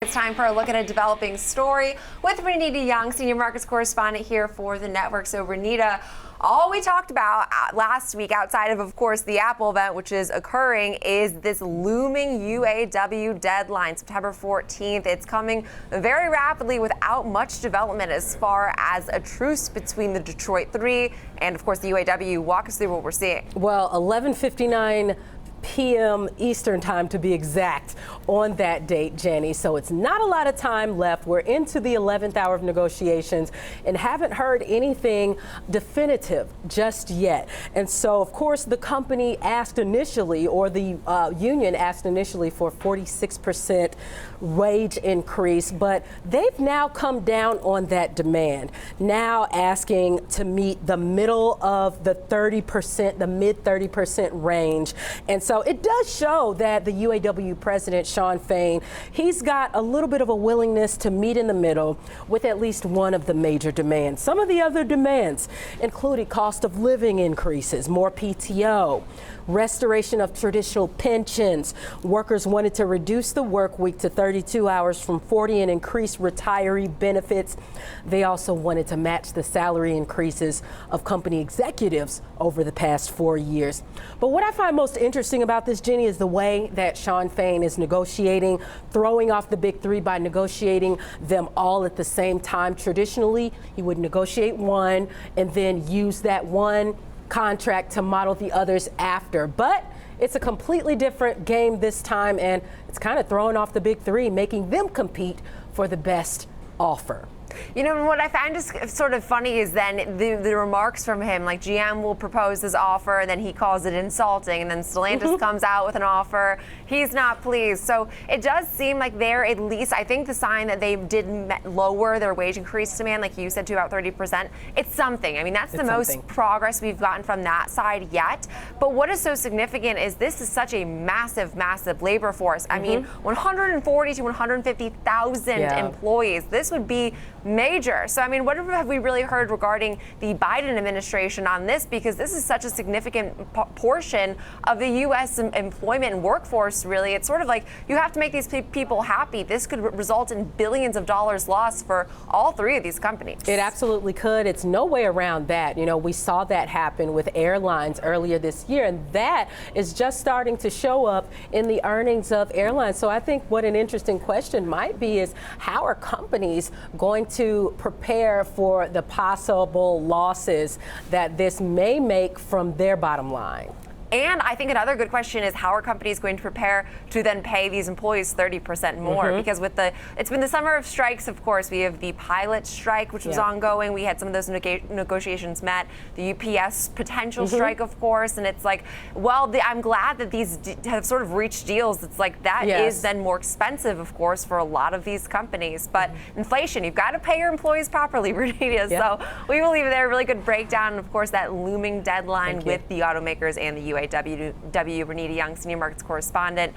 It's time for a look at a developing story with Renita Young, senior markets correspondent here for the network. So Renita, all we talked about last week, outside of course, the Apple event, which is occurring, is this looming UAW deadline, September 14th. It's coming very rapidly without much development as far as a truce between the Detroit Three and, of course, the UAW. Walk us through what we're seeing. Well, 11:59 p.m. Eastern time to be exact on that date, Jenny. So it's not a lot of time left. We're into the 11th hour of negotiations and haven't heard anything definitive just yet. And so, of course, the company asked initially, or the union asked initially, for 46% wage increase, but they've now come down on that demand, now asking to meet the middle of the 30%, the mid 30% range. And so it does show that the UAW president, Shawn Fain, he's got a little bit of a willingness to meet in the middle with at least one of the major demands. Some of the other demands included cost of living increases, more PTO, restoration of traditional pensions. Workers wanted to reduce the work week to 32 hours from 40 and increase retiree benefits. They also wanted to match the salary increases of company executives over the past 4 years. But what I find most interesting about this, Jenny, is the way that Shawn Fain is negotiating, throwing off the big three by negotiating them all at the same time. Traditionally, he would negotiate one and then use that one contract to model the others after. But it's a completely different game this time, and it's kind of throwing off the big three, making them compete for the best offer. You know, what I find is sort of funny is then the remarks from him, like GM will propose this offer, and then he calls it insulting, and then Stellantis comes out with an offer. He's not pleased. So it does seem like they're at least, I think the sign that they did lower their wage increase demand, like you said, to about 30%, it's something. I mean, that's the most progress we've gotten from that side yet. But what is so significant is this is such a massive, massive labor force. I mean, 140 to 150,000 employees. This would be major. So, I mean, what have we really heard regarding the Biden administration on this? Because this is such a significant portion of the U.S. employment and workforce, really. It's sort of like you have to make these people happy. This could result in billions of dollars lost for all three of these companies. It absolutely could. It's no way around that. You know, we saw that happen with airlines earlier this year, and that is just starting to show up in the earnings of airlines. So I think what an interesting question might be is, how are companies going to prepare for the possible losses that this may make from their bottom line? And I think another good question is, how are companies going to prepare to then pay these employees 30% more? Because it's been the summer of strikes, of course. We have the pilot strike, which was ongoing. We had some of those negotiations met. The UPS potential strike, of course. And it's like, well, I'm glad that these have sort of reached deals. It's like that is then more expensive, of course, for a lot of these companies. But inflation, you've got to pay your employees properly, Renita. So we will leave it there. A really good breakdown. And of course, that looming deadline with the automakers and the UAW. Renita Young, senior markets correspondent.